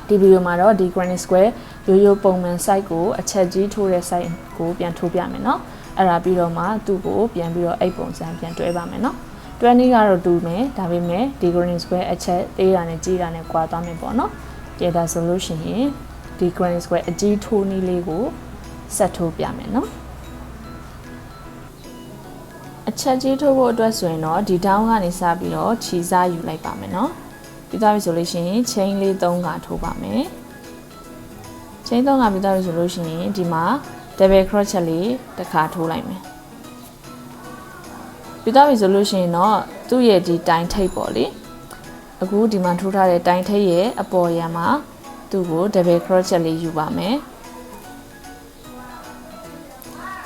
ဒီဗီဒီယိုမှာတော့ဒီ granite square ရိုးပုံမှန် site ကိုအချက်ကြီးထိုးတဲ့ site ကိုပြန်ထိုးပြမယ်เนาะအဲ့ဒါပြီးတော့မှသူ့ကိုပြန်ပြီးတော့အဲ့ပုံစံပြန်တွဲပါမယ်เนาะတွဲနည်းကတော့တူမယ်ဒါပေမဲ့ဒီ granite square အချက်သေးတာနဲ့ကြီးတာနဲ့ကွာသွားမယ်ပေါ့เนาะကြည့်ဒါဆိုလို့ရှိရင်ဒီ granite square အကြီးထိုးနည်းလေးကိုဆက်ထိုးပြမယ်เนาะအချက်ကြီးထိုးဖို့အတွက်ဆိုရင်တော့ဒီ down ကနေစပြီးတော့ခြေစားယူလိုက်ပါမယ်เนาะပြီးသားပြီဆိုလို့ရှိရင် chain လေး3ခါထိုးပါမယ် chain 3ခါပြီးသားပြီဆိုလို့ရှိရင်ဒီမှာ double crochet လေးတစ်ခါထိုးလိုက်မယ်ပြီးသားပြီဆိုလို့ရှိရင်တော့သူ့ရဲ့ဒီတိုင်ထိပ်ပေါ့လေအခုဒီမှာထိုးထားတဲ့တိုင်ထိပ်ရဲ့အပေါ်ရံမှာသူ့ကို double crochet လေးယူပါမယ်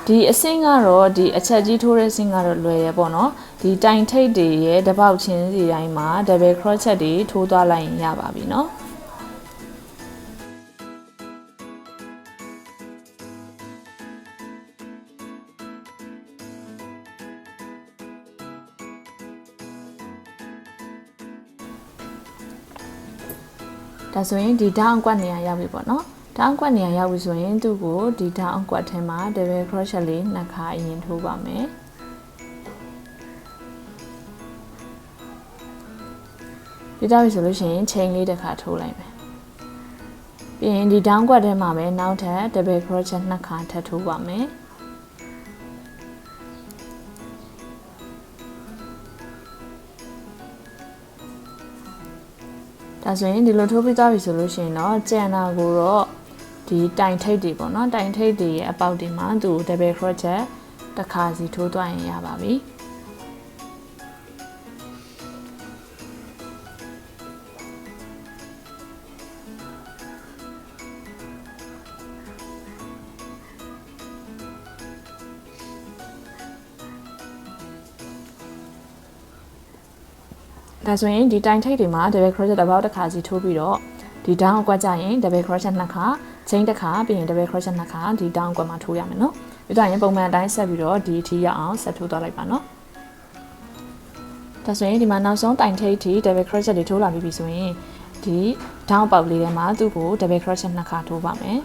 ဒီအဆင့်ကတော့ဒီအချက်ကြီးထိုးတဲ့အဆင့်ကတော့လွယ်တယ်ပေါ့နော်ဒီတိုင်ထိပ်တွေရဲ့တစ်ပေါက်ချင်းစီတိုင်းမှာ double crochet တွေထိုးသွားလိုက်ရင်ရပါပြီเนาะဒါဆိုရင်ဒီdown ကွက်နေရာရောက်ပြီပေါ့နော်down ကွက်နေရာရောက်ပြီဆိုရင်သူ့ကိုဒီ down ကွက်ထဲမှာ double crochet လေးနှစ်ခါအရင်ထိုးပါမယ်ပြီးတော့ဆိုလို့ရှိရင် chain လေးတစ်ခါထိုးလိုက်မယ်ပြီးရင်ဒီ down ကွက်ထဲမှာပဲနောက်ထပ် double crochet နှစ်ခါထပ်ထိုးပါမယ်ဒါဆိုရင်ဒီလိုထိုးပြီးသွားပြီဆိုလို့ရှိရင်တော့ကြံတာကိုတော့ဒီတိုင်ထိပ်တွေပေါ့နော်တိုင်ထိပ်တွေရဲ့အပေါက်တွေမှာသူ့ double crochet တစ်ခါစီထိုးသွားရင်ရပါပြီဒါဆိုရင်ဒီတိုင်ထိပ်တွေမှာ double crochet တစ်ပေါက်တစ်ခါစီထိုးပြီးတော့ဒီ down အကွက်ကြရင် double crochet နှစ်ခါ chain တစ်ခါပြီးရင် double crochet နှစ်ခါဒီ down အကွက်မှာထိုးရမယ်နော်ပြီးတော့ရင်ပုံမှန်အတိုင်းဆက်ပြီးတော့ဒီအထိရအောင်ဆက်ထိုးသွားလိုက်ပါနော်ဒါဆိုရင်ဒီမှာနောက်ဆုံးတိုင်ထိပ်ထိ double crochet တွေထိုးလာပြီးပြီဆိုရင်ဒီ down ပေါက်လေးထဲမှာသူ့ကို double crochet နှစ်ခါထိုးပါမယ်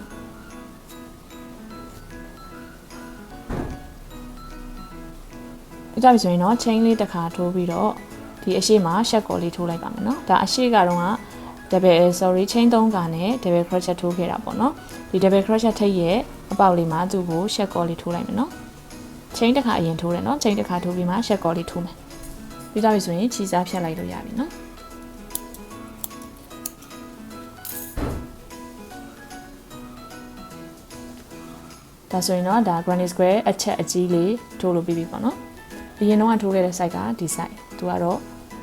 ပြီးတော့ဆိုရင်တော့ chain လေးတစ်ခါထိုးပြီးတော့ဒီအရှိမရှက်ကော်လေးထိုးလိုက်ပါမယ်เนาะဒါအရှိကတော့chain 3ခါနဲ့ double crochet ထိုးခဲ့တာပေါ့เนาะဒီ double crochet ထိပ်ရဲ့အပေါက်လေးမှာသူ့ကိုရှက်ကော်လေးထိုးလိုက်မယ်เนาะ chain တစ်ခါအရင်ထိုးတယ်เนาะ chain တစ်ခါထိုးပြီးမှရှက်ကော်လေးထိုးမယ်ပြီးတော့ပြီဆိုရင်ခြေစားဖြတ်လိုက်လို့ရပြီเนาะဒါဆိုရင်တော့ဒါ granite square အချက်အကြီးလေးထိုးလို့ပြီးပြီပေါ့เนาะအရင်တော့ထိုးခဲ့တဲ့ site ကဒီ site သူကတော့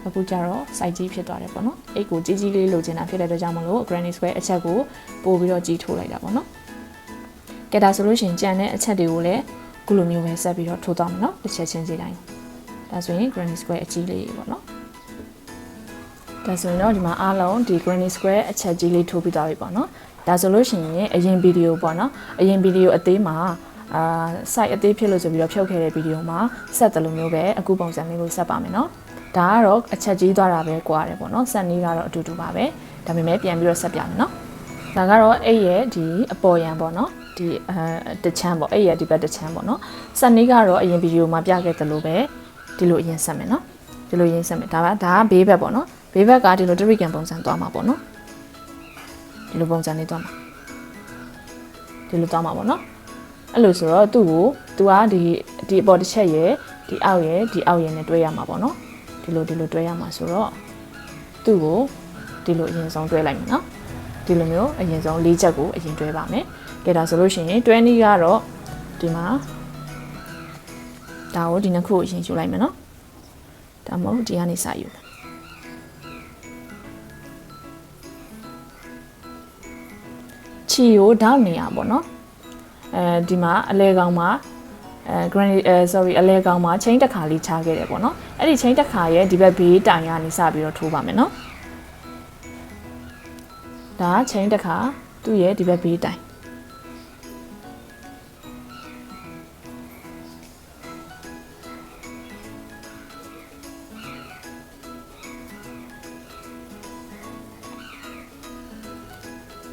အခုကျတော့ site ကြီးဖြစ်သွားတယ်ပေါ့နော်အဲ့ကိုကြီးကြီးလေးလိုချင်တာဖြစ်တဲ့အတွက်ကြောင့်မလို့ granite square အချက်ကိုပို့ပြီးတော့ကြီးထိုးလိုက်တာပေါ့နော်ကဲဒါဆိုလို့ရှိရင်ကြံတဲ့အချက်တွေကိုလည်းခုလိုမျိုးပဲဆက်ပြီးတော့ထိုးသွားမယ်နော်တစ်ချက်ချင်းစီတိုင်းဒါဆိုရင် granite square အကြီးလေးပေါ့နော်ဒါဆိုရင်တော့ဒီမှာအားလုံးဒီ granite square အချက်ကြီးလေးထိုးပြီးသွားပြီပေါ့နော်ဒါဆိုလို့ရှိရင်အရင်ဗီဒီယိုပေါ့နော်အရင်ဗီဒီယိုအသေးမှာsite အသေးဖြစ်လို့ဆိုပြီးတော့ဖြုတ်ခဲ့တဲ့ဗီဒီယိုမှာဆက်တယ်လို့မျိုးပဲအခုပုံစံလေးကိုဆက်ပါမယ်နော်ဒါကတော့အချက်ကြီးသွားတာပဲကွာတယ်ပေါ့နော်ဆက်နည်းကတော့အတူတူပါပဲဒါပေမဲ့ပြန်ပြီးတော့ဆက်ပြမယ်နော်ဒါကတော့အဲ့ရဲ့ဒီအပေါ်ရန်ပေါ့နော်ဒီတချမ်းပေါ့အဲ့ရဲ့ဒီဘက်တချမ်းပေါ့နော်ဆက်နည်းကတော့အရင်ဗီဒီယိုမှာပြခဲ့တယ်လို့ပဲဒီလိုအရင်ဆက်မယ်နော်ဒီလိုရင်းဆက်မယ်ဒါကဘေးဘက်ပေါ့နော်ဘေးဘက်ကဒီလိုတရိကန်ပုံစံသွားမှာပေါ့နော်ဒီလိုပုံစံလေးသွားမှာဒီလိုသွားမှာပေါ့နော်အဲ့လိုဆိုတော့သူ့ကို तू ကဒီအပေါ်တစ်ချက်ရဲ့ဒီအောက်ရဲ့နဲ့တွဲရမှာပေါ့နော်ဒီလိုတွဲရမှာဆိုတော့သူ့ကိုဒီလိုအရင်ဆုံးတွဲလိုက်မယ်နော်ဒီလိုမျိုးအရင်ဆုံး၄ချက်ကိုအရင်တွဲပါမယ်ကဲဒါဆိုလို့ရှိရင်တွဲနည်းကတော့ဒီမှာဒါကိုဒီနှစ်ခုကိုအရင်ယူလိုက်မယ်နော်ဒါမဟုတ်ဒီကနေစယူမယ်ချီကိုဒေါက်နေရပေါ့နော်ဒီမှာအလဲကောင်မှာအလဲကောင်မှာ chain တစ်ခါလေးချခဲ့တယ်ပေါ့နော်အဲ့ဒီ chain တစ်ခါရဲ့ဒီဘက်ဘေးတိုင်ကနေစပြီးတော့ထိုးပါမယ်နော်ဒါ chain တစ်ခါသူ့ရဲ့ဒီဘက်ဘေးတိုင်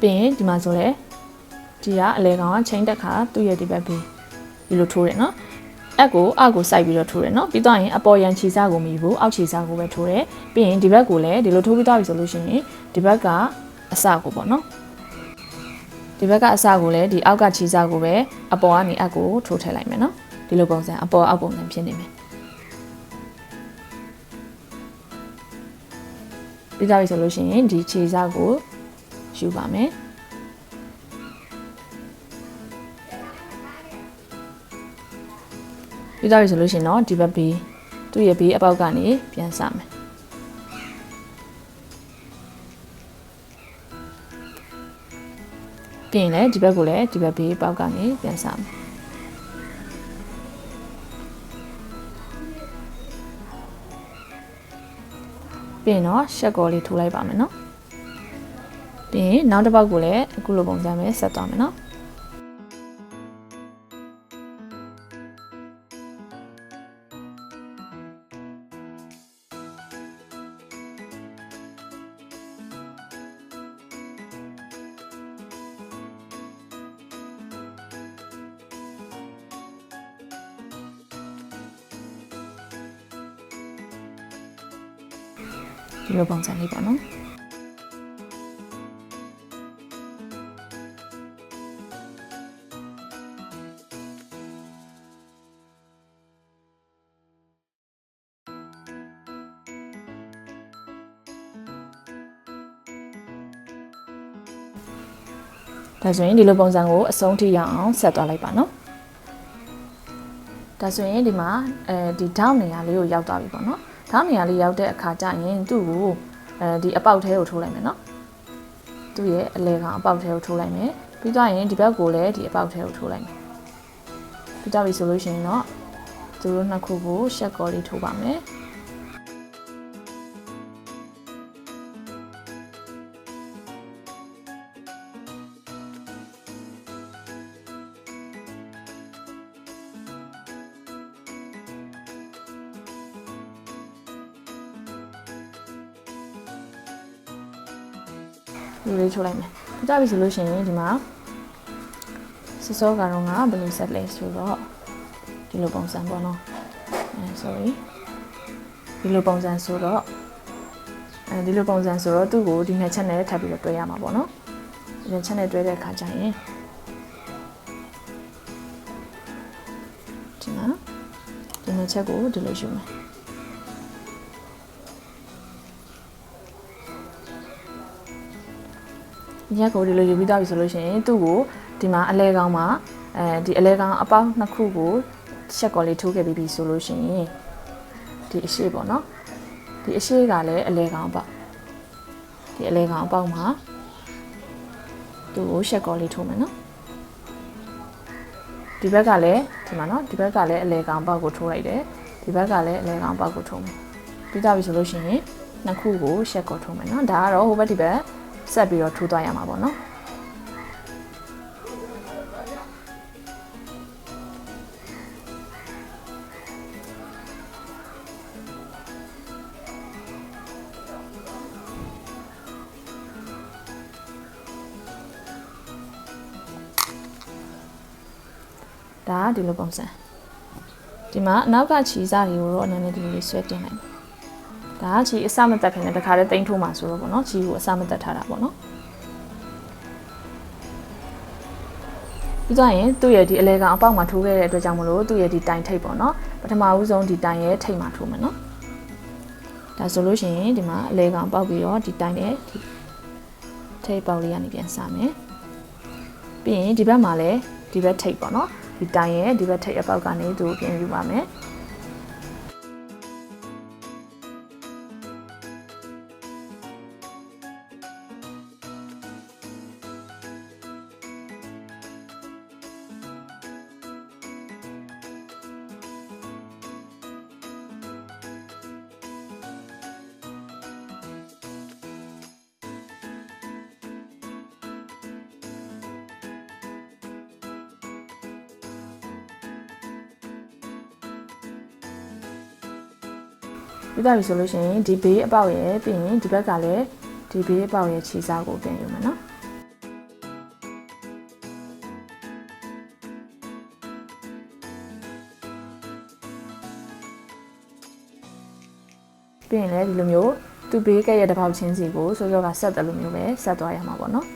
ပြီးရင်ဒီမှာဆိုလဲဒီကအလဲကောင်ကချိန်တက်ခါသူ့ရဲ့ဒီဘက်ဘေးဒီလိုထိုးတယ်နော်အက်ကိုအောက်ကိုစိုက်ပြီးတော့ထိုးတယ်နော်ပြီးတော့ရင်အပေါ်ရန်ခြေစားကိုမီဘူးအောက်ခြေစားကိုပဲထိုးတယ်ပြီးရင်ဒီဘက်ကိုလည်းဒီလိုထိုးပြီးသွားပြီဆိုလို့ရှိရင်ဒီဘက်ကအစကိုပေါ့နော်ဒီဘက်ကအစကိုလည်းဒီအောက်ကခြေစားကိုပဲအပေါ်ကနေအက်ကိုထိုးထည့်လိုက်မယ်နော်ဒီလိုပုံစံအပေါ်အောက်ပုံစံဖြစ်နေမယ်ပြီးသွားပြီဆိုလို့ရှိရင်ဒီခြေစားကိုယူပါမယ်ပြီးသွားပြီဆိုလို့ရှိရင်တော့ဒီဘက်ဘေးသူ့ရဲ့ဘေးအပေါက်ကနေပြန်စမယ်ပြီးရင်လည်းဒီဘက်ကိုလည်းဒီဘက်ဘေးအပေါက်ကနေပြန်စမယ်ပြီးရင်တော့ရှက်ကော်လေးထိုးလိုက်ပါမယ်နော်ပြီးရင်နောက်တစ်ပေါက်ကိုလည်းအခုလိုပုံစံပဲဆက်သွားမယ်နော်ဒီလိုပုံစံလေးပေါ့နော်ဒါဆိုရင်ဒီလိုပုံစံကိုအဆုံးထိရအောင်ဆက်သွားလိုက်ပါနော်ဒါဆိုရင်ဒီမှာဒီဒေါင်းနေရာလေးကိုရောက်သွားပြီပေါ့နော်ဒေါင်းနေရာလေးရောက်တဲ့အခါကျရင်သူ့ကိုဒီအပေါက်ထဲကိုထိုးလိုက်မယ်နော်သူ့ရဲ့အလဲကောင်အပေါက်ထဲကိုထိုးလိုက်မယ်ပြီးတော့ရင်ဒီဘက်ကိုလည်းဒီအပေါက်ထဲကိုထိုးလိုက်မယ်ပြီးတော့ပြီဆိုလို့ရှိရင်တော့သူတို့နှစ်ခုကိုရှက်ကော်လေးထိုးပါမယ်ဒီလေးချိုးလိုက်မယ်။ကြာပြီဆိုလို့ရှိရင်ဒီမှာစစောကတော့ငါဘယ်လိုဆက်လဲဆိုတော့ဒီလိုပုံစံပေါ့နော်။ sorry ဒီလိုပုံစံဆိုတော့ဒီလိုပုံစံဆိုတော့သူ့ကိုဒီနှစ်ချက်နဲ့ထပ်ပြီးတော့တွဲရမှာပေါ့နော်။ဒီနှစ်ချက်နဲ့တွဲတဲ့အခါကျရင်ဒီမှာဒီနှစ်ချက်ကိုဒီလိုယူမယ်။ရက်ကိုဒီလိုယူပြီးတော့ပြီဆိုလို့ရှိရင်သူ့ကိုဒီမှာအလဲကောင်းမှာဒီအလဲကောင်းအပေါက်နှစ်ခုကိုချက်ကော်လေးထိုးခဲ့ပြီးပြီဆိုလို့ရှိရင်ဒီအရှိပေါ့နော်ဒီအရှိကလည်းအလဲကောင်းပေါ့ဒီအလဲကောင်းအပေါက်မှာသူ့ကိုချက်ကော်လေးထိုးမယ်နော်ဒီဘက်ကလည်းဒီမှာနော်ဒီဘက်ကလည်းအလဲကောင်းအပေါက်ကိုထိုးလိုက်တယ်ဒီဘက်ကလည်းအလဲကောင်းအပေါက်ကိုထိုးမယ်ပြီးတော့ပြီဆိုလို့ရှိရင်နှစ်ခုကိုချက်ကော်ထိုးမယ်နော်ဒါကတော့ဟိုဘက်ဒီဘက်ဆက်ပြီးတော့ထိုးသွားရမှာပေါ့နော်ဒါဒီလိုပုံစံဒီမှာအနောက်ကခြေစားတွေကိုတော့အနေနဲ့ဒီလိုလေးဆွဲတင်လိုက်ဒါကခြေအစမတက်ခင်နဲ့တခါတည်းတိမ့်ထိုးမှာဆိုတော့ပေါ့နော်ခြေကိုအစမတက်ထားတာပေါ့နော်ပြီးတော့ရင်သူ့ရဲ့ဒီအလဲကောင်အပေါက်မှာထိုးခဲ့တဲ့အတွက်ကြောင့်မလို့သူ့ရဲ့ဒီတိုင်ထိပ်ပေါ့နော်ပထမဦးဆုံးဒီတိုင်ရဲ့ထိပ်မှာထိုးမယ်နော်ဒါဆိုလို့ရှိရင်ဒီမှာအလဲကောင်ပေါက်ပြီးတော့ဒီတိုင်ရဲ့ဒီထိပ်ပေါက်လေးကနေပြန်စမယ်ပြီးရင်ဒီဘက်မှာလည်းဒီဘက်ထိပ်ပေါ့နော်ဒီတိုင်ရဲ့ဒီဘက်ထိပ်အပေါက်ကနေသူ့ကိုပြန်ယူပါမယ်ပြီးတော့ပြီဆိုလို့ရှိရင်ဒီဘေးအပေါက်ရဲ့ပြီးရင်ဒီဘက်ကလည်းဒီဘေးအပေါက်ရဲ့ခြေစားကိုပြန်ယူမယ်နော် ပြီးရင်လည်းဒီလိုမျိုးသူ့ဘေးကရဲ့တစ်ပေါက်ချင်းစီကိုစောစောကဆက်တယ်လို့မျိုးပဲဆက်သွားရမှာပေါ့နော်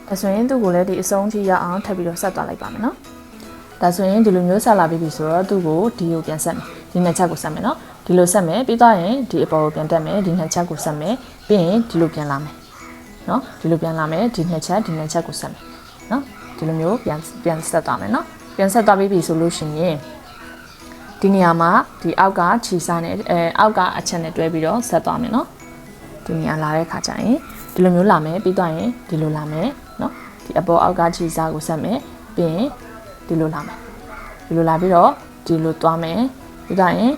ဒါဆိုရင်သူ့ကိုလည်းဒီအဆုံးထိရအောင်ထပ်ပြီးတော့ဆက်သွားလိုက်ပါမယ်နော်ဒါဆိုရင်ဒီလိုမျိုးဆက်လာပြီဆိုတော့သူ့ကိုဒီကိုပြန်ဆက်မယ်ဒီနှစ်ချက်ကိုဆက်မယ်နော်ဒီလိုဆက်မယ်ပြီးတော့ရင်ဒီအပေါ်ကိုပြန်တက်မယ်ဒီနှစ်ချက်ကိုဆက်မယ်ပြီးရင်ဒီလိုပြန်လာမယ်နော်ဒီလိုပြန်လာမယ်ဒီနှစ်ချက်ကိုဆက်မယ်နော်ဒီလိုမျိုးပြန်ဆက်သွားမယ်နော်ပြန်ဆက်သွားပြီဆိုလို့ရှိရင်ဒီနေရာမှာဒီအောက်ကခြေစားနဲ့အောက်ကအချက်နဲ့တွဲပြီးတော့ဆက်သွားမယ်နော်ဒီနေရာလာတဲ့ခါကျရင်ဒီလိုမျိုးလာမယ်ပြီးတော့ရင်ဒီလိုလာမယ်နော်ဒီအပေါ်အောက်ကခြေစားကိုဆက်မယ်ပြီးရင်ဒီလိုလာမယ်ဒီလိုလာပြီးတော့ဒီလိုသွားမယ်ပြီးတော့ရင်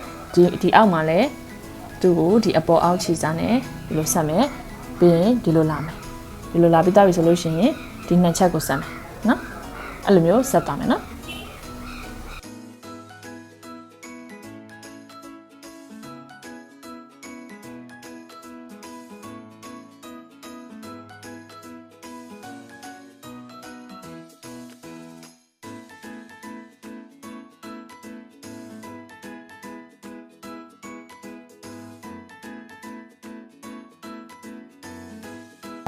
ဒီအောက်မှာလည်းသူ့ကိုဒီအပေါ်အောက်ခြေစားနဲ့ဒီလိုဆက်မယ်ပြီးရင်ဒီလိုလာမယ်ဒီလိုလာပြီးတော့ပြီဆိုလို့ရှိရင်ဒီနှစ်ချက်ကိုဆက်မယ်နော်အဲ့လိုမျိုးဆက်သွားမယ်နော်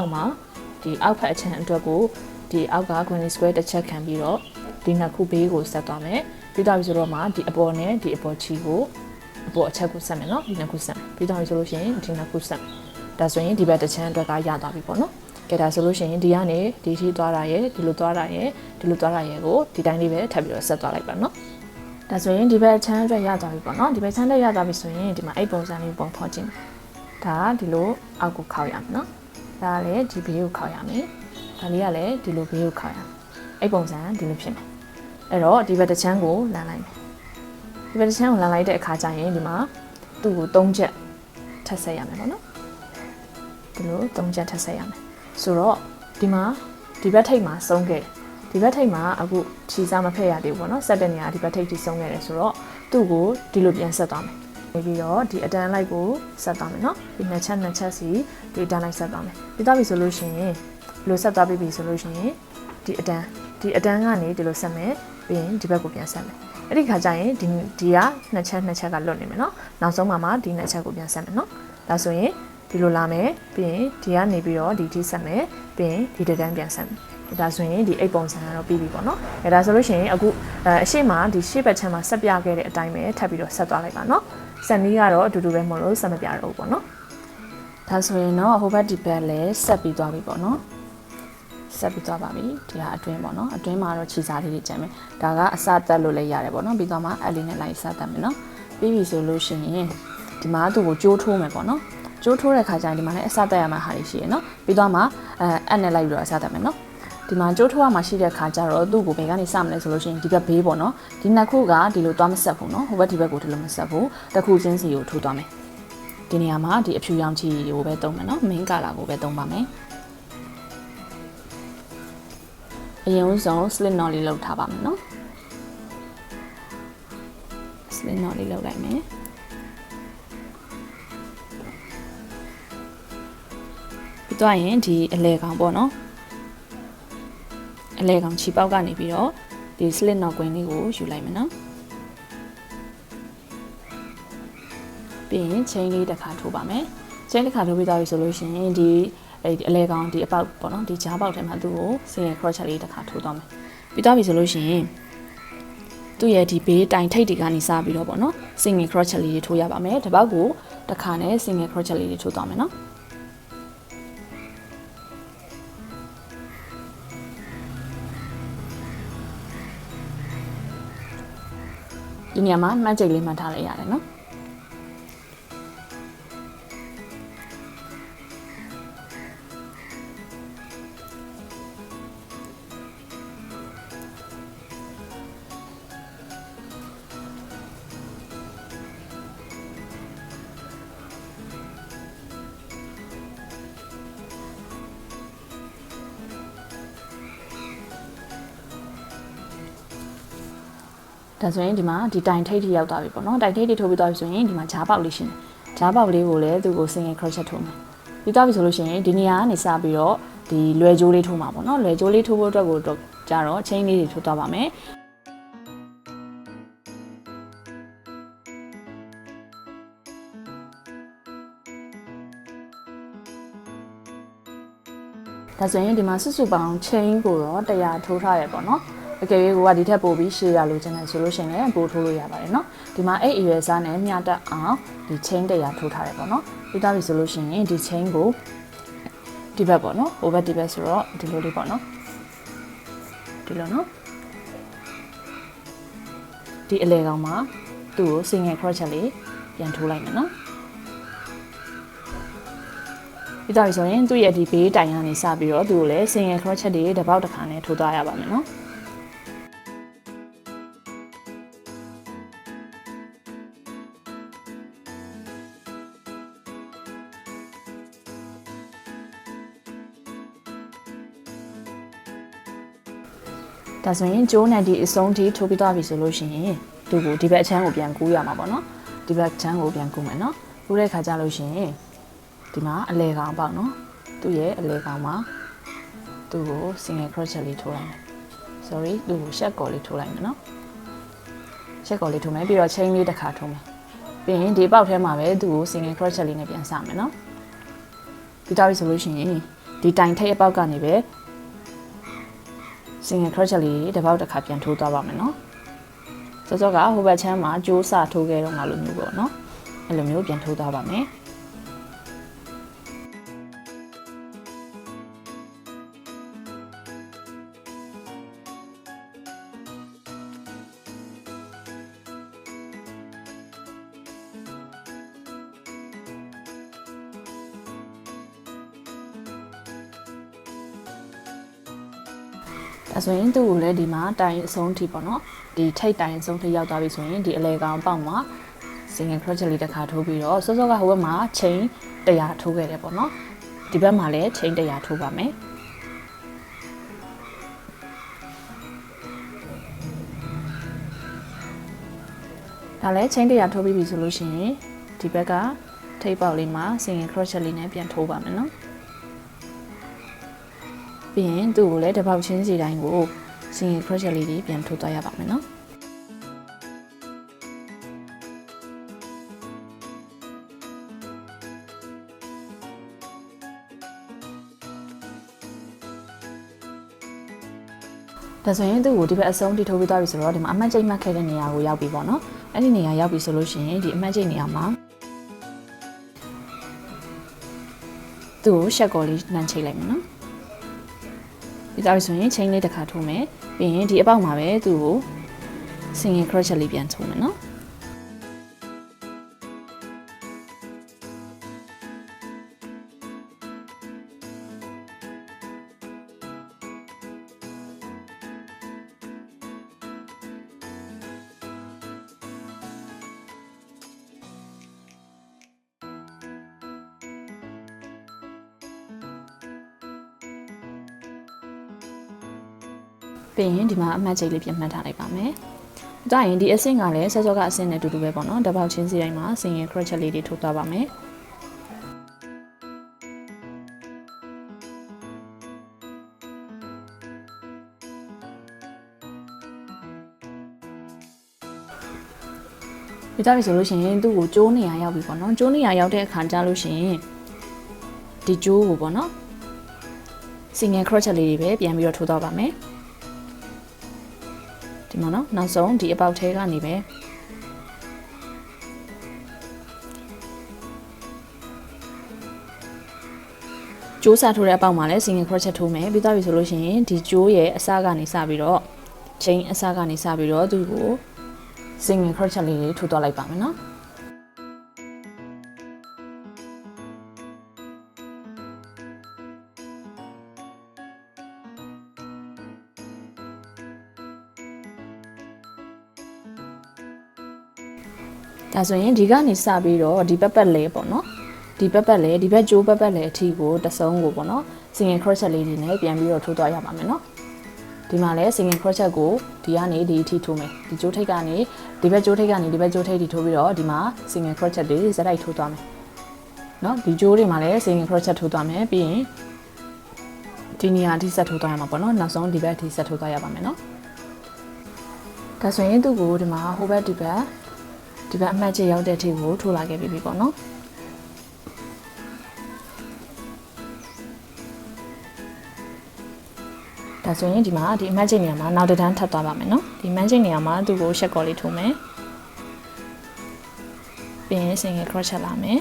အောက်မှာဒီအောက်ဖက်အချမ်းအတွက်ကိုဒီအောက်က granny square တစ်ချက်ခံပြီးတော့ဒီနှစ်ခုဘေးကိုဆက်သွားမယ်ပြီးတော့ဆိုတော့မှဒီအပေါ်နဲ့ဒီအပေါ်ချီကိုအပေါ်အချက်ကိုဆက်မယ်နော်ဒီနှစ်ခုဆက်မယ်ပြီးတော့ဆိုလို့ရှိရင်ဒီနှစ်ခုဆက်မယ်ဒါဆိုရင်ဒီဘက်တစ်ချမ်းအတွက်ကရသွားပြီပေါ့နော်ကဲဒါဆိုလို့ရှိရင်ဒီကနေဒီထိသွားတာရဲ့ဒီလိုသွားတာရဲ့ဒီလိုသွားတာရဲ့ကိုဒီတိုင်းလေးပဲထပ်ပြီးတော့ဆက်သွားလိုက်ပါနော်ဒါဆိုရင်ဒီဘက်ချမ်းအတွက်ရသွားပြီပေါ့နော်ဒီဘက်ချမ်းအတွက်ရသွားပြီဆိုရင်ဒီမှာအဲ့ပုံစံလေးပုံဖော်ကြည့်ဒါဒီလိုအောက်ကိုခောက်ရမယ်နော်ဒါလည်းဒီဘေးကိုခောက်ရမယ်ဒါလေးကလည်းဒီလိုဘေးကိုခောက်ရမယ်အဲ့ပုံစံဒီလိုဖြစ်မယ်အဲ့တော့ဒီဘက်တစ်ချမ်းကိုလမ်းလိုက်မယ်ဒီဘက်တစ်ချမ်းကိုလမ်းလိုက်တဲ့အခါကျရင်ဒီမှာသူ့ကို3ချက်ထပ်ဆက်ရမယ်ပေါ့နော်ဒီလို3ချက်ထပ်ဆက်ရမယ်ဆိုတော့ဒီမှာဒီဘက်ထိပ်မှာဆုံးခဲ့ဒီဘက်ထိပ်မှာအခုခြေစားမဖက်ရသေးဘူးပေါ့နော်ဆက်တဲ့နေရာဒီဘက်ထိပ်ထိဆုံးခဲ့တယ်ဆိုတော့သူ့ကိုဒီလိုပြန်ဆက်သွားမယ်ပြီးတော့ဒီအတန်းလိုက်ကိုဆက်သွားမယ်နော်ဒီနှစ်ချက်စီဒီအတန်းလိုက်ဆက်သွားမယ်ပြီးတော့ပြီဆိုလို့ရှိရင်ဒီလိုဆက်သွားပြီဆိုလို့ရှိရင်ဒီအတန်းကနေဒီလိုဆက်မယ်ပြီးရင်ဒီဘက်ကိုပြန်ဆက်မယ်အဲ့ဒီခါကျရင်ဒီကနှစ်ချက်ကလွတ်နေမယ်နော်နောက်ဆုံးမှာဒီနှစ်ချက်ကိုပြန်ဆက်မယ်နော်ဒါဆိုရင်ဒီလိုလာမယ်ပြီးရင်ဒီကနေပြီးတော့ဒီထိဆက်မယ်ပြီးရင်ဒီတန်းပြန်ဆက်မယ်ဒါဆိုရင်ဒီအိတ်ပုံစံကတော့ပြီးပြီပေါ့နော်။ဒါဆိုလို့ရှိရင်အခုအရှိမဒီရှေ့ဘက်ချမ်းမှာဆက်ပြခဲ့တဲ့အတိုင်းပဲထပ်ပြီးတော့ဆက်သွားလိုက်ပါနော်။ဆက်နီးကတော့အတူတူပဲမလို့ဆက်မပြတော့ဘူးပေါ့နော်။ဒါဆိုရင်တော့ဟိုဘက်ဒီဘက်လည်းဆက်ပြီးသွားပြီပေါ့နော်။ဆက်ပြီးသွားပါပြီ။ဒီဟာအတွင်းပေါ့နော်။အတွင်းမှာတော့ခြေစားလေးတွေကျန်မယ်။ဒါကအစတက်လို့လည်းရတယ်ပေါ့နော်။ပြီးတော့မှအဲ့လေးနဲ့လိုက်စတက်မယ်နော်။ပြီးပြီဆိုလို့ရှိရင်ဒီမှာသူ့ကိုကြိုးထိုးမယ်ပေါ့နော်။ကြိုးထိုးတဲ့ခါကျရင်ဒီမှာလည်းအစတက်ရမှာဟာလေးရှိရနော်။ပြီးတော့မှအဲ့နဲ့လိုက်ပြီးတော့အစတက်မယ်နော်။ဒီမှာကြိုးထိုးရမှာရှိတဲ့ခါကျတော့သူ့ကိုဘယ်ကနေစမလဲဆိုလို့ရှိရင်ဒီဘက်ဘေးပေါ့နော်ဒီနှစ်ခုကဒီလိုသွားမဆက်ဘူးနော်ဟိုဘက်ဒီဘက်ကိုဒီလိုမဆက်ဘူးတစ်ခုချင်းစီကိုထိုးသွားမယ်ဒီနေရာမှာဒီအဖြူရောင်ချီကိုပဲသုံးမယ်နော် main color ကိုပဲသုံးပါမယ်အရင်ဆုံး slit knot လေးလုပ်ထားပါမယ်နော် slit knot လေးလုပ်လိုက်မယ်ပြီးတော့ရင်ဒီအလဲကောင်ပေါ့နော်အလဲကောင်ခြေပေါက်ကနေပြီးတော့ဒီ slit knot ကွင်းလေးကိုယူလိုက်မယ်နော်ပြီးရင် chain လေးတစ်ခါထိုးပါမယ် chain တစ်ခါထိုးပြီးသွားပြီဆိုလို့ရှိရင်ဒီအလဲကောင်ဒီအပေါက်ပေါ့နော်ဒီကြားပေါက်ထဲမှာသူ့ကို single crochet လေးတစ်ခါထိုးသွားမယ်ပြီးသွားပြီဆိုလို့ရှိရင်သူ့ရဲ့ဒီဘေးတိုင်ထိပ်တွေကနေစပြီးတော့ပေါ့နော် single crochet လေးတွေထိုးရပါမယ်တစ်ပေါက်ကိုတစ်ခါနဲ့ single crochet လေးတွေထိုးသွားမယ်နော်ဒီနေရာမှာမှတ်ကြိတ်လေးမှတ်ထားလိုက်ရတယ်နော် ဒါဆိုရင်ဒီမှာဒီတိုင်ထိပ်ထိရောက်သွားပြီပေါ့နော်တိုင်ထိပ်ထိထိုးပြီးသွားပြီဆိုရင်ဒီမှာဂျားပေါက်လေးရှိတယ်ဂျားပေါက်လေးကိုလည်းသူ့ကို single crochet ထိုးမယ်ပြီးသွားပြီဆိုလို့ရှိရင်ဒီနေရာကနေစပြီးတော့ဒီလွယ်ကြိုးလေးထိုးမှာပေါ့နော်လွယ်ကြိုးလေးထိုးဖို့အတွက်ကိုကြတော့ chain လေးတွေထိုးသွားပါမယ်ဒါဆိုရင်ဒီမှာစုပေါင်း chain ကိုတော့100ထိုးထားရပေါ့နော်အကယ်၍ကိုကဒီထက်ပိုပြီးရှေ့ရလို့ကျန်တယ်ဆိုလို့ရှိရင်လည်းပိုထိုးလို့ရပါတယ်เนาะဒီမှာအဲ့အရွယ်စားနဲ့မျှတက်အောင်ဒီ chain 100ထိုးထားရပေါ့နော်ပြီးသားပြီဆိုလို့ရှိရင်ဒီ chain ကိုဒီဘက်ပေါ့နော်ဟိုဘက်ဒီဘက်ဆိုတော့ဒီလိုလေးပေါ့နော်ဒီလိုနော်ဒီအလဲကောင်မှာသူ့ကို single crochet လေးပြန်ထိုးလိုက်မယ်နော်ပြီးသားပြီဆိုရင်သူ့ရဲ့ဒီဘေးတိုင်ကနေစပြီးတော့သူ့ကိုလည်း single crochet တွေတစ်ပေါက်တစ်ခါနဲ့ထိုးသွားရပါမယ်နော်ဒါဆိုရင်ကျိုးနဲ့ဒီအစုံထိထိုးပြီးသွားပြီဆိုလို့ရှိရင်သူ့ကိုဒီဘက်အချမ်းကိုပြန်ကူးရမှာပေါ့နော်ဒီဘက်ချမ်းကိုပြန်ကူးမယ်နော်ကူးတဲ့ခါကျလို့ရှိရင်ဒီမှာအလဲကောင်ပေါ့နော်သူ့ရဲ့အလဲကောင်မှာသူ့ကို single crochet လေးထိုးလိုက်မယ် sorry သူ့ကိုရှက်ကော်လေးထိုးလိုက်မယ်နော်ရှက်ကော်လေးထိုးမယ်ပြီးတော့ chain လေးတစ်ခါထိုးမယ်ပြီးရင်ဒီပေါက်ထဲမှာပဲသူ့ကို single crochet လေးနဲ့ပြန်စမယ်နော်ဒီတောက်ပြီဆိုလို့ရှိရင်ဒီတိုင်ထိပ်အပေါက်ကနေပဲ single crochet လေးတစ်ပေါက်တစ်ခါပြန်ထိုးသွားပါမယ်နော်စောစောကဟိုဘက်ချမ်းမှာကြိုးစထိုးခဲ့တော့ငါလိုမျိုးပေါ့နော်အဲ့လိုမျိုးပြန်ထိုးသွားပါမယ်ဒါဆိုရင်သူ့ကိုလည်းဒီမှာတိုင်အဆုံးထိပေါ့နော်ဒီထိတ်တိုင်အဆုံးထိရောက်သွားပြီဆိုရင်ဒီအလဲကောင်ပေါက်မှာ single crochet လေးတစ်ခါထိုးပြီးတော့စောစောကဟိုဘက်မှာ chain 100ထိုးခဲ့တယ်ပေါ့နော်ဒီဘက်မှာလည်း chain 100ထိုးပါမယ်ဒါလည်း chain 100ထိုးပြီးပြီဆိုလို့ရှိရင်ဒီဘက်ကထိပ်ပေါက်လေးမှာ single crochet လေးနဲ့ပြန်ထိုးပါမယ်နော်ပြီးရင်သူ့ကိုလည်းတစ်ပေါက်ချင်းစီတိုင်းကို single crochet လေးတွေပြန်ထိုးသွားရပါမယ်နော်ဒါဆိုရင်သူ့ကိုဒီဘက်အဆုံးထိထိုးပြီးသွားပြီဆိုတော့ဒီမှာအမှတ်ကျိတ်မှတ်ခဲ့တဲ့နေရာကိုရောက်ပြီပေါ့နော်အဲ့ဒီနေရာရောက်ပြီဆိုလို့ရှိရင်ဒီအမှတ်ကျိတ်နေရာမှာသူ့ကိုရှက်ကော်လေးနှမ်းချိတ်လိုက်မယ်နော်ပြီးသားပြီဆိုရင် chain လေးတစ်ခါထိုးမယ်ပြီးရင်ဒီအပေါက်မှာပဲသူ့ကို single crochet လေးပြန်ထိုးမယ်နော်ပြီးရင်ဒီမှာအမှတ်ချိတ်လေးပြန်မှတ်ထားလိုက်ပါမယ်။ဒါရင်ဒီအဆင့်ကလည်းစောစောကအဆင့်နဲ့အတူတူပဲပေါ့နော်။တစ်ပေါက်ချင်းစီတိုင်းမှာ single crochet လေးတွေထိုးသွားပါမယ်။ပြီးသားပြီဆိုလို့ရှိရင်သူ့ကိုကျိုးနေရာရောက်ပြီပေါ့နော်။ကျိုးနေရာရောက်တဲ့အခါကျလို့ရှိရင်ဒီကျိုးကိုပေါ့နော်။ single crochet လေးတွေပဲပြန်ပြီးတော့ထိုးသွားပါမယ်။ဒီမှာနော်နောက်ဆုံးဒီအပေါက်ထဲကနေပဲကျိုးစားထိုးတဲ့အပေါက်မှာလည်း single crochet ထိုးမယ်ပြီးသွားပြီဆိုလို့ရှိရင်ဒီကျိုးရဲ့အစကနေစပြီးတော့ chain အစကနေစပြီးတော့သူ့ကို single crochet လေးတွေထိုးသွားလိုက်ပါမယ်နော်ဒါဆိုရင်ဒီကနေစပြီးတော့ဒီပက်လဲပေါ့နော်ဒီပက်လဲဒီဘက်ကျိုးပက်လဲအထိကိုတစုံကိုပေါ့နော် single crochet လေးတွေနဲ့ပြန်ပြီးတော့ထိုးသွားရပါမယ်နော်ဒ ဒီမှာလည်း single crochet ကိုဒီကနေဒီအထိထိုးမယ်ဒီကြိုးထိပ်ကနေဒီဘက်ကြိုးထိပ်ကနေဒီဘက်ကြိုးထိပ်ထိထိုးပြီးတော့ဒီမှာ single crochet တွေဇက်တိုက်ထိုးသွားမယ်เนาะဒီကြိုးတွေမှာလည်း single crochet ထိုးသွားမယ်ပြီးရင်ဒီနေရာအထိဆက်ထိုးသွားရမှာပေါ့နော်နောက်ဆုံးဒီဘက်အထိဆက်ထိုးသွားရပါမယ်เนาะဒါဆိုရင်သူ့ကိုဒီမှာဟိုဘက်ဒီဘက်အမှတ်ချက်ရောက်တဲ့အထိကိုထိုးလာခဲ့ပြီပေါ့နော်ဒါဆိုရင်ဒီမှာဒီအမှတ်ချက်နေရာမှာနောက်တစ်တန်းထပ်သွားပါမယ်နော်ဒီအမှတ်ချက်နေရာမှာသူ့ကိုရှက်ကော်လေးထိုးမယ်ပြီးရင် single crochet လာမယ်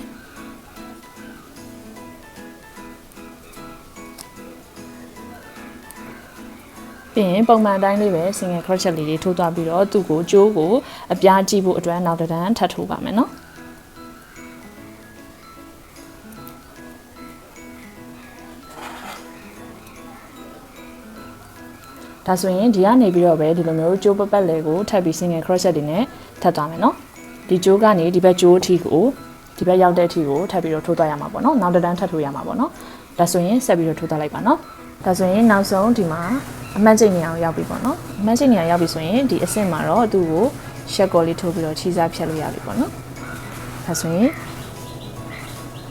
ပြီးရင်ပုံမှန်အတိုင်းလေးပဲ single crochet လေးတွေထိုးသွားပြီးတော့သူ့ကိုကြိုးကိုအပြားကြည့်ဖို့အတွက်နောက်တစ်တန်းထပ်ထိုးပါမယ်နော်ဒါဆိုရင်ဒီကနေပြီးတော့ပဲဒီလိုမျိုးကြိုးပပတ်လေကိုထပ်ပြီး single crochet တွေနဲ့ထပ်သွားမယ်နော်ဒီကြိုးကနေဒီဘက်ကြိုးအထိကိုဒီဘက်ရောက်တဲ့အထိကိုထပ်ပြီးတော့ထိုးသွားရမှာပေါ့နော်နောက်တစ်တန်းထပ်ထိုးရမှာပေါ့နော်ဒါဆိုရင်ဆက်ပြီးတော့ထိုးသွားလိုက်ပါနော်ဒါဆိုရင်နောက်ဆုံးဒီမှာအမှတ်ချိန်နေအောင်ရောက်ပြီပေါ့နော်အမှတ်ချိန်နေအောင်ရောက်ပြီဆိုရင်ဒီအဆင့်မှာတော့သူ့ကိုရှက်ကော်လေးထိုးပြီးတော့ခြိစားဖြတ်လို့ရပြီပေါ့နော်ဒါဆိုရင်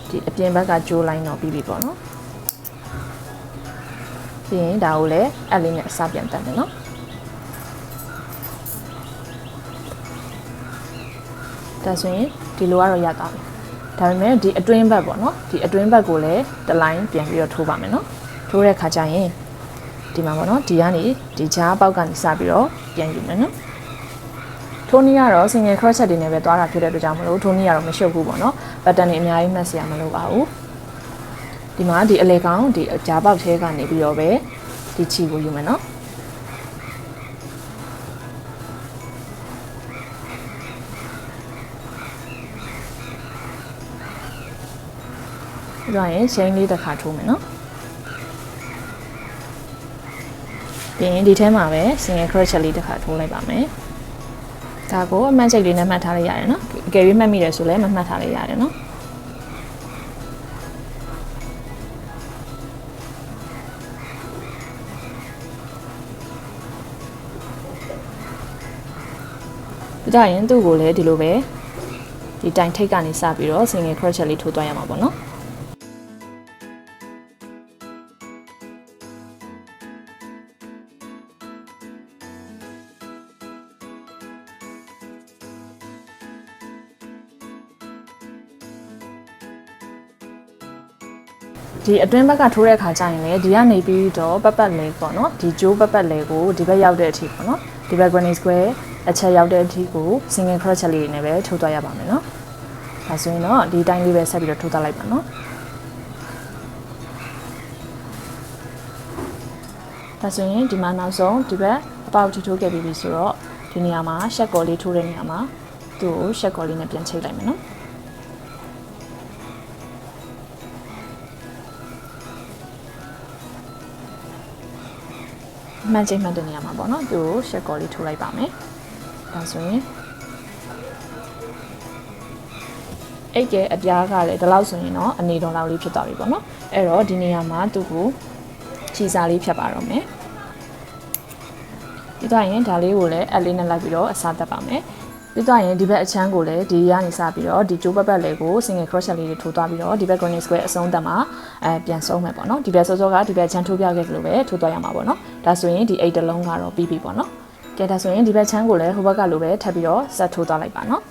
ဒီအပြင်ဘက်ကကြိုးလိုင်းတော့ပြီးပြီပေါ့နော်ပြီးရင်ဒါကိုလည်းအလေးနဲ့အစားပြန်တက်တယ်နော်ဒါဆိုရင်ဒီလိုကတော့ရသွားပြီဒါပေမဲ့ဒီအတွင်းဘက်ပေါ့နော်ဒီအတွင်းဘက်ကိုလည်းတစ်လိုင်းပြန်ပြီးတော့ထိုးပါမယ်နော်ထိုးတဲ့ခါကျရင်ဒီမှာပေါ့နော်ဒီကနေဒီဂျားပေါက်ကနေစပြီးတော့ပြန်ယူမယ်နော်ထိုးနည်းကတော့ single crochet တွေနဲ့ပဲသွားတာဖြစ်တဲ့အတွက်ကြောင့်မလို့ထိုးနည်းကတော့မရှုပ်ဘူးပေါ့နော်ဘတ်တန်တွေအများကြီးမှတ်စရာမလိုပါဘူးဒီမှာဒီအလေကောင်ဒီဂျားပေါက်ထဲကနေပြီးတော့ပဲဒီချီကိုယူမယ်နော်ဒါရင် chain လေးတစ်ခါထိုးမယ်နော်ပြီးရင်ဒီထဲမှာပဲ single crochet လေးတစ်ခါထိုးလိုက်ပါမယ်ဒါကိုအမှတ်ချိန်လေးနဲ့မှတ်ထားလိုက်ရတယ်နော်အကယ်၍မှတ်မိတယ်ဆိုလည်းမမှတ်ထားလိုက်ရတယ်နော်ဒါရင်သူ့ကိုလည်းဒီလိုပဲဒီတိုင်ထိပ်ကနေစပြီးတော့ single crochet လေးထိုးသွားရမှာပေါ့နော်ဒီအတွင်းဘက်ကထိုးတဲ့အခါကျရင်လေဒီကနေပြီးတော့ပတ်ပတ်လေးပေါ့နော်ဒီကြိုးပတ်ပတ်လေးကိုဒီဘက်ရောက်တဲ့အထိပေါ့နော်ဒီဘက် granny square အချက်ရောက်တဲ့အထိကို single crochet လေးနဲ့ပဲထိုးသွားရပါမယ်နော်ဒါဆိုရင်တော့ဒီတိုင်းလေးပဲဆက်ပြီးတော့ထိုးသွားလိုက်ပါနော်ဒါဆိုရင်ဒီမှာနောက်ဆုံးဒီဘက်အပေါက်ထိထိုးခဲ့ပြီးပြီဆိုတော့ဒီနေရာမှာရှက်ကော်လေးထိုးတဲ့နေရာမှာသူ့ကိုရှက်ကော်လေးနဲ့ပြန်ချိတ်လိုက်မယ်နော်မှန်ချိန်မှန်တဲ့နေရာမှာပေါ့နော်သူ့ကိုရှက်ကော်လေးထိုးလိုက်ပါမယ်ဒါဆိုရင်အဲ့ကဲအပြားကလည်းဒီလောက်ဆိုရင်တော့အနေတော်လောက်လေးဖြစ်သွားပြီပေါ့နော်အဲ့တော့ဒီနေရာမှာသူ့ကိုခြေစားလေးဖြတ်ပါတော့မယ်ပြီးတော့ရင်ဒါလေးကိုလည်းအလေးနဲ့လိုက်ပြီးတော့အစားတက်ပါမယ်ပြီးတော့ရင်ဒီဘက်အချမ်းကိုလည်းဒီရနေစပြီးတော့ဒီကျိုးပတ်လေးကို single crochet လေးတွေထိုးသွားပြီးတော့ဒီဘက် granny square အဆုံးတက်မှာပြန်ဆုံးမယ်ပေါ့နော်ဒီဘက်စောစောကဒီဘက်အချမ်းထိုးပြခဲ့သလိုပဲထိုးသွားရမှာပေါ့နော်ဒါဆိုရင်ဒီ8တလုံးကတော့ပြီးပြီပေါ့နော်ကဲဒါဆိုရင်ဒီဘက်ချမ်းကိုလည်းဟိုဘက်ကလိုပဲထပ်ပြီးတော့ဆက်ထိုးသွားလိုက်ပါနော်